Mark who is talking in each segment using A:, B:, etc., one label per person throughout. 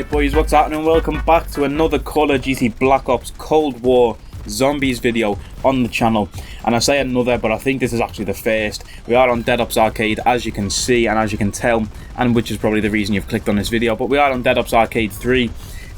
A: Alright boys, what's happening? Welcome back to another Call of Duty Black Ops Cold War Zombies video on the channel. And I say another, but I think this is actually the first. We are on Dead Ops Arcade, as you can see and as you can tell, and which is probably the reason you've clicked on this video. But we are on Dead Ops Arcade 3.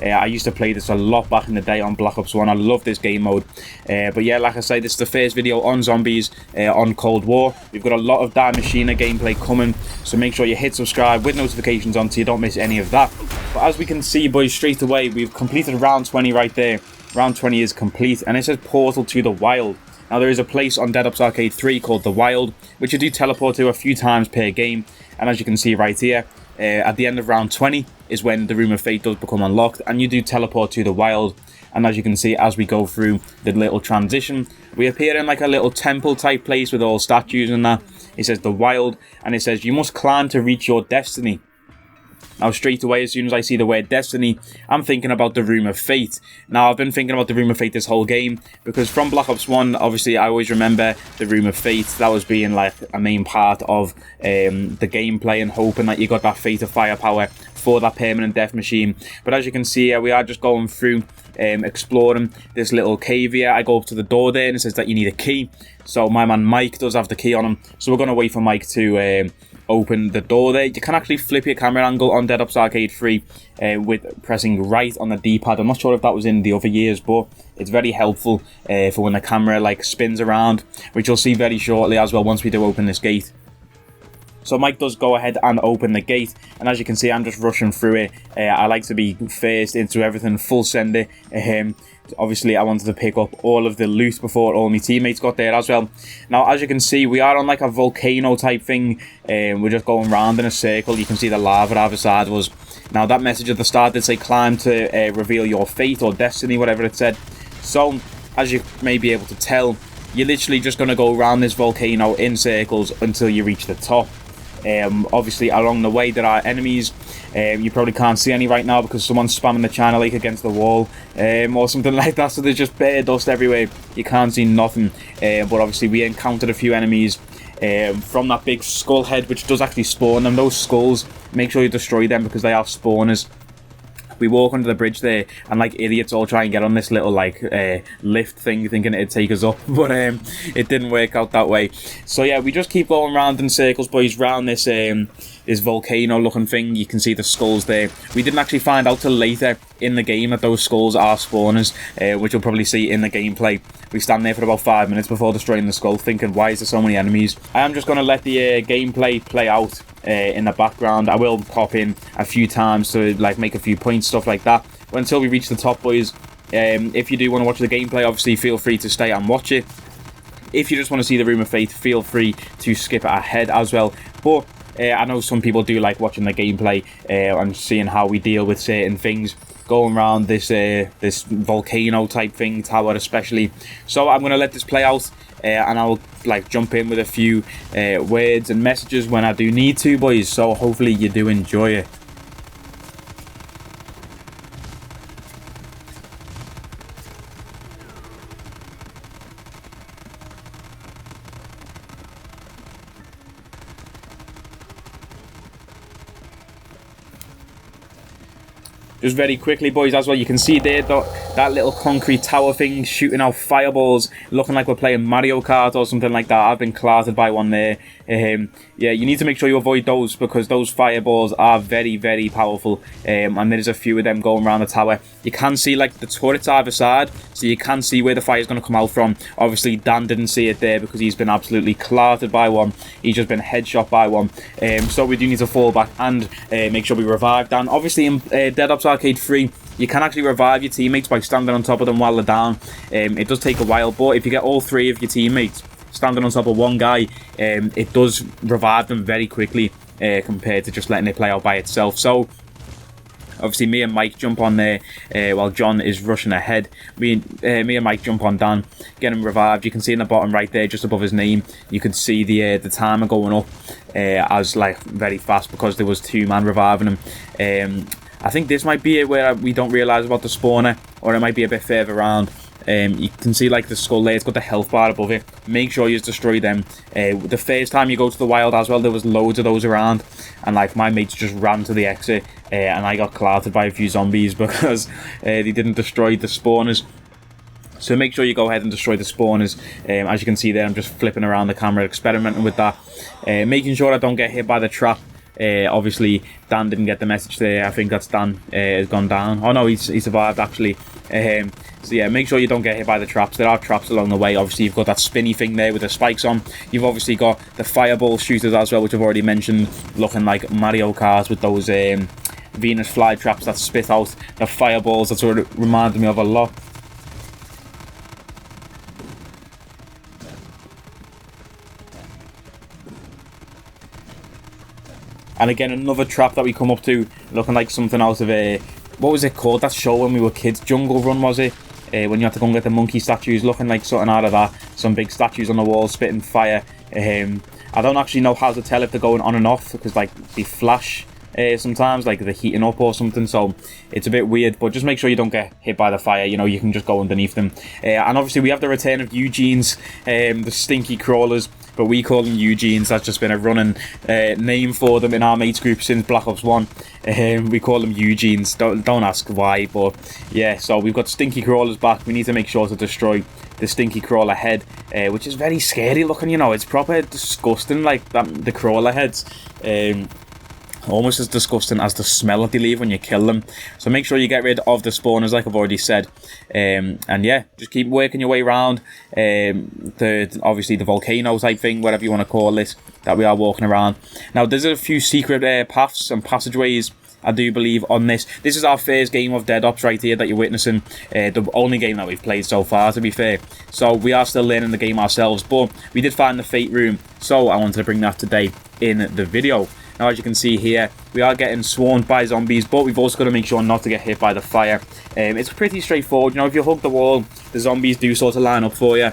A: I used to play this a lot back in the day on Black Ops 1. I love this game mode. But yeah, like I say, this is the first video on zombies on Cold War. We've got a lot of Die Machina gameplay coming, so make sure you hit subscribe with notifications on so you don't miss any of that. But as we can see, boys, straight away, we've completed round 20 right there. Round 20 is complete, and it says Portal to the Wild. Now, there is a place on Dead Ops Arcade 3 called the Wild, which you do teleport to a few times per game. And as you can see right here, at the end of round 20 is when the Room of Fate does become unlocked, and you do teleport to the Wild. And as you can see, as we go through the little transition, we appear in like a little temple type place with all statues and that. It says the Wild, and it says you must climb to reach your destiny. Now, straight away, as soon as I see the word Destiny, I'm thinking about the Room of Fate. Now, I've been thinking about the Room of Fate this whole game, because from Black Ops 1, obviously, I always remember the Room of Fate. That was being, like, a main part of the gameplay, and hoping that you got that Fate of Firepower for that permanent death machine. But as you can see, we are just going through, exploring this little cave here. I go up to the door there, and it says that you need a key. So, my man Mike does have the key on him, so we're going to wait for Mike to open the door there. You can actually flip your camera angle on Dead Ops Arcade 3 with pressing right on the D-pad. I'm not sure if that was in the other years, but it's very helpful for when the camera like spins around, which you'll see very shortly as well once we do open this gate. So Mike does go ahead and open the gate, and as you can see, I'm just rushing through it. I like to be first into everything, full sender. Obviously, I wanted to pick up all of the loot before all my teammates got there as well. Now, as you can see, we are on like a volcano type thing. We're just going round in a circle. You can see the lava either side of us. Now, that message at the start did say climb to reveal your fate or destiny, whatever it said. So, as you may be able to tell, you're literally just going to go around this volcano in circles until you reach the top. Obviously, along the way there are enemies. You probably can't see any right now because someone's spamming the channel like against the wall or something like that, so there's just bare dust everywhere. You can't see nothing, but obviously we encountered a few enemies from that big skull head, which does actually spawn them. Those skulls, make sure you destroy them because they are spawners. We walk under the bridge there, and like idiots all try and get on this little like lift thing, thinking it'd take us up, but it didn't work out that way. So yeah, we just keep going round in circles, boys, round this this volcano looking thing. You can see the skulls there. We didn't actually find out till later in the game that those skulls are spawners, which you'll probably see in the gameplay. We stand there for about 5 minutes before destroying the skull, thinking, why is there so many enemies? I am just going to let the gameplay play out in the background. I will pop in a few times to like make a few points, stuff like that. But until we reach the top, boys, if you do want to watch the gameplay, obviously feel free to stay and watch it. If you just want to see the Room of Fate, feel free to skip ahead as well. But I know some people do like watching the gameplay and seeing how we deal with certain things going around this this volcano type thing, tower especially. So I'm going to let this play out, and I'll like jump in with a few words and messages when I do need to, boys. So hopefully you do enjoy it. Just very quickly, boys, as well, you can see there that little concrete tower thing shooting out fireballs, looking like we're playing Mario Kart or something like that. I've been clattered by one there. Yeah, you need to make sure you avoid those because those fireballs are very, very powerful. And there's a few of them going around the tower. You can see like the turrets either side, so you can see where the fire's going to come out from. Obviously, Dan didn't see it there because he's been absolutely clattered by one. He's just been headshot by one. So we do need to fall back and make sure we revive Dan. Obviously, in Dead Ops Arcade 3, you can actually revive your teammates by standing on top of them while they're down. It does take a while, but if you get all 3 of your teammates standing on top of one guy, it does revive them very quickly compared to just letting it play out by itself. So obviously me and Mike jump on there while John is rushing ahead. Me and Mike jump on Dan, get him revived. You can see in the bottom right there, just above his name, you can see the timer going up as like very fast because there was 2 man reviving him. I think this might be it where we don't realise about the spawner, or it might be a bit further around. You can see like the skull there, it's got the health bar above it. Make sure you destroy them. The first time you go to the wild as well, there was loads of those around, and like my mates just ran to the exit, and I got clouted by a few zombies because they didn't destroy the spawners. So make sure you go ahead and destroy the spawners. As you can see there, I'm just flipping around the camera, experimenting with that, making sure I don't get hit by the trap. Obviously Dan didn't get the message there. I think that's Dan has gone down. Oh no, he survived actually. So yeah, make sure you don't get hit by the traps. There are traps along the way. Obviously you've got that spinny thing there with the spikes on. You've obviously got the fireball shooters as well, which I've already mentioned, looking like Mario Kart with those Venus flytraps that spit out the fireballs. That's what it reminded me of a lot. And again, another trap that we come up to, looking like something out of a... What was it called, that show when we were kids? Jungle Run, was it? When you had to go and get the monkey statues, looking like something out of that. Some big statues on the wall, spitting fire. I don't actually know how to tell if they're going on and off, because like they flash sometimes, like they're heating up or something, so it's a bit weird. But just make sure you don't get hit by the fire, you know, you can just go underneath them. And obviously we have the return of Eugenes, the stinky crawlers, but we call them Eugenes. That's just been a running name for them in our mates group since Black Ops 1. We call them Eugenes. Don't ask why, but yeah, so we've got stinky crawlers back. We need to make sure to destroy the stinky crawler head, which is very scary looking, you know. It's proper disgusting, like that, the crawler heads. Almost as disgusting as the smell that they leave when you kill them. So make sure you get rid of the spawners, like I've already said. And yeah, just keep working your way around obviously the volcano type thing, whatever you want to call it, that we are walking around. Now there's a few secret paths and passageways, I do believe, on this. This is our first game of Dead Ops right here that you're witnessing. The only game that we've played so far, to be fair. So we are still learning the game ourselves, but we did find the Fate Room, so I wanted to bring that today in the video. Now, as you can see here, we are getting swarmed by zombies, but we've also got to make sure not to get hit by the fire. It's pretty straightforward. You know, if you hug the wall, the zombies do sort of line up for you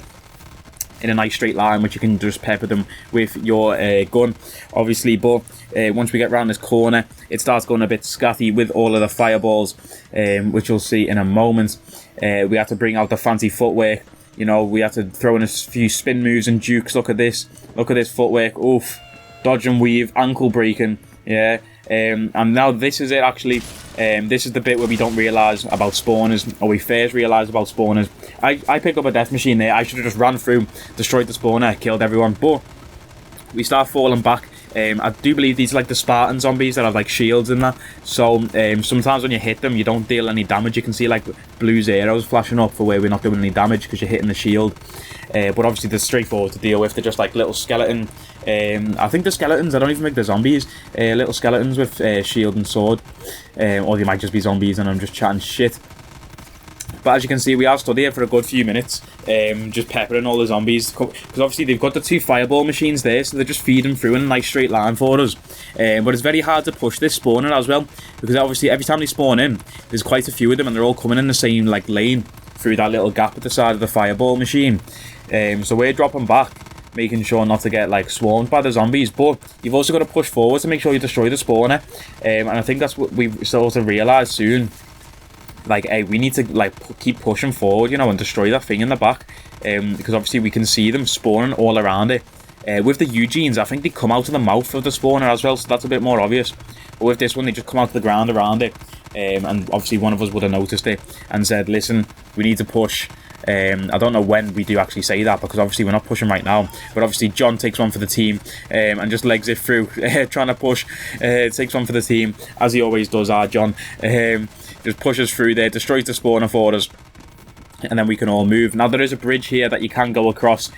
A: in a nice straight line, which you can just pepper them with your gun, obviously. But once we get around this corner, it starts going a bit scatty with all of the fireballs, which you'll see in a moment. We have to bring out the fancy footwork. You know, we have to throw in a few spin moves and jukes. Look at this footwork. Oof. Dodge and weave, ankle breaking, yeah. And now this is it actually. This is the bit where we don't realise about spawners, or we first realise about spawners. I pick up a death machine there. I should have just ran through, destroyed the spawner, killed everyone, but we start falling back. I do believe these are like the Spartan zombies that have like shields in that. So sometimes when you hit them, you don't deal any damage. You can see like blue arrows flashing up for where we're not doing any damage because you're hitting the shield. But obviously they're straightforward to deal with. They're just like little skeleton. I think the skeletons, I don't even think they're zombies. Little skeletons with shield and sword. Or they might just be zombies and I'm just chatting shit. But as you can see, we have stood here for a good few minutes, just peppering all the zombies. Because obviously they've got the two fireball machines there, so they're just feeding through in a nice straight line for us. But it's very hard to push this spawner as well, because obviously every time they spawn in, there's quite a few of them, and they're all coming in the same like lane through that little gap at the side of the fireball machine. So we're dropping back, making sure not to get like swarmed by the zombies, but you've also got to push forward to make sure you destroy the spawner. And I think that's what we've sort of realised soon. Like, hey, we need to like keep pushing forward, you know, and destroy that thing in the back, because obviously we can see them spawning all around it. With the Eugenes, I think they come out of the mouth of the spawner as well, so that's a bit more obvious. But with this one, they just come out of the ground around it, and obviously one of us would have noticed it and said, listen, we need to push. I don't know when we do actually say that, because obviously we're not pushing right now, but obviously John takes one for the team, and just legs it through, trying to push. Takes one for the team, as he always does, our John. Just pushes through there, destroys the spawner for us, and then we can all move. Now there is a bridge here that you can go across.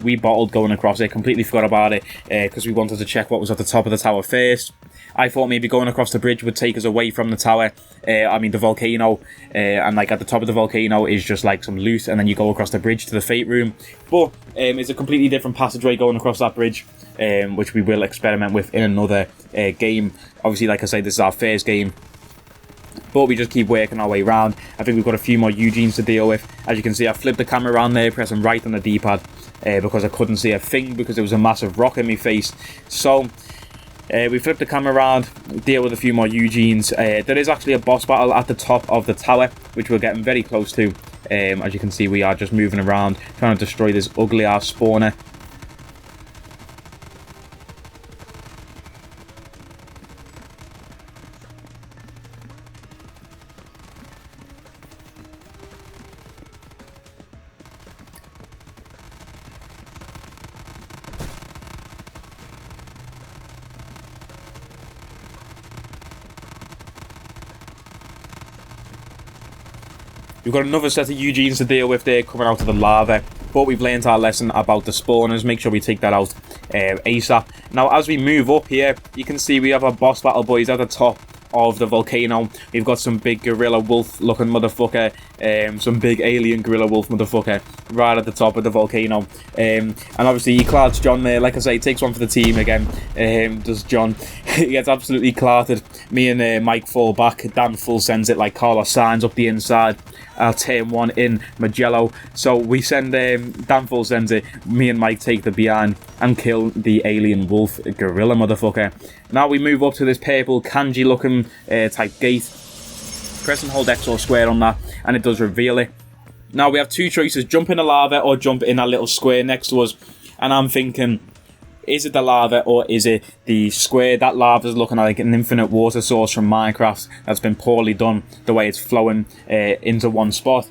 A: We bottled going across it, completely forgot about it, because we wanted to check what was at the top of the tower first. I thought maybe going across the bridge would take us away from the tower, I mean the volcano, and like at the top of the volcano is just like some loot, and then you go across the bridge to the Fate Room. But it's a completely different passageway going across that bridge, which we will experiment with in another game. Obviously, like I say, this is our first game, but we just keep working our way around. I think we've got a few more Eugenes to deal with. As you can see, I flipped the camera around there, pressing right on the D-pad, because I couldn't see a thing, because there was a massive rock in my face. So We flip the camera around, deal with a few more Eugenes. There is actually a boss battle at the top of the tower, which we're getting very close to. As you can see, we are just moving around, trying to destroy this ugly ass spawner. We've got another set of Eugenes to deal with there coming out of the lava, but we've learned our lesson about the spawners. Make sure we take that out ASAP. Now, as we move up here, you can see we have a boss battle, boys, at the top of the volcano. We've got some big gorilla wolf looking motherfucker, some big alien gorilla wolf motherfucker right at the top of the volcano. And obviously he clarts John there. Like I say, he takes one for the team again. Does John. He gets absolutely clarted. Me and Mike fall back. Dan full sends it like Carlos Sainz up the inside. I'll turn one in Magello. So we send Dan full sends it. Me and Mike take the behind and kill the alien wolf gorilla motherfucker. Now we move up to this purple kanji looking type gate. Press and hold X or square on that and it does reveal it. Now we have two choices, jump in the lava or jump in that little square next to us. And I'm thinking, is it the lava or is it the square? That lava is looking like an infinite water source from Minecraft that's been poorly done, the way it's flowing into one spot.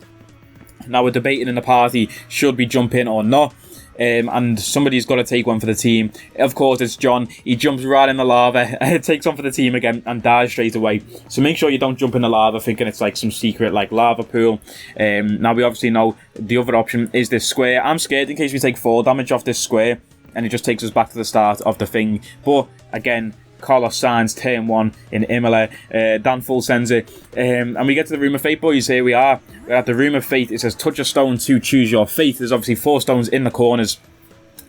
A: Now we're debating in the party, should we jump in or not? And somebody's got to take one for the team. Of course, it's John. He jumps right in the lava, takes one for the team again, and dies straight away. So make sure you don't jump in the lava thinking it's like some secret like lava pool. Now we obviously know the other option is this square. I'm scared in case we take 4 damage off this square, and it just takes us back to the start of the thing. But again, Carlos Sainz, turn 1 in Imola. Dan full sends it. And we get to the Room of Fate, boys. Here we are. We're at the Room of Fate. It says touch a stone to choose your fate. There's obviously 4 stones in the corners.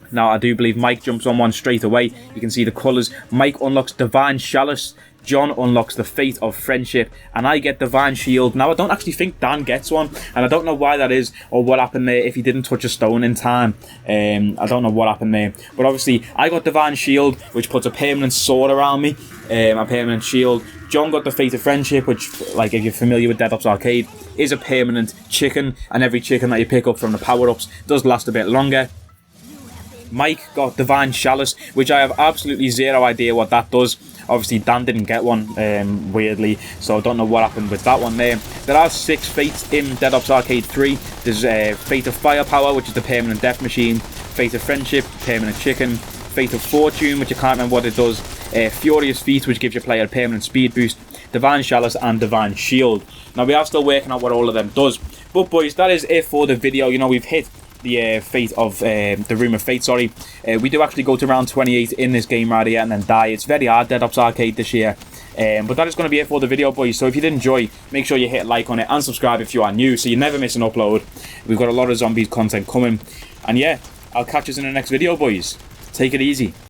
A: Now, I do believe Mike jumps on one straight away. You can see the colours. Mike unlocks Divine Chalice. John unlocks the Fate of Friendship, and I get Divine Shield. Now, I don't actually think Dan gets one, and I don't know why that is, or what happened there if he didn't touch a stone in time. I don't know what happened there, but obviously, I got Divine Shield, which puts a permanent sword around me, a permanent shield. John got the Fate of Friendship, which, like, if you're familiar with Dead Ops Arcade, is a permanent chicken, and every chicken that you pick up from the power-ups does last a bit longer. Mike got Divine Chalice, which I have absolutely zero idea what that does. Obviously, Dan didn't get one, weirdly, so I don't know what happened with that one there. There are 6 fates in Dead Ops Arcade 3. There's Fate of Firepower, which is the permanent death machine. Fate of Friendship, permanent chicken. Fate of Fortune, which I can't remember what it does. Furious Feet, which gives your player a permanent speed boost. Divine Chalice and Divine Shield. Now, we are still working out what all of them does. But, boys, that is it for the video. You know, we've hit the fate of the Room of Fate, sorry. We do actually go to round 28 in this game right here and then die. It's very hard, Dead Ops Arcade this year. But that is going to be it for the video, boys. So if you did enjoy, make sure you hit like on it and subscribe if you are new so you never miss an upload. We've got a lot of zombies content coming. And yeah, I'll catch you in the next video, boys. Take it easy.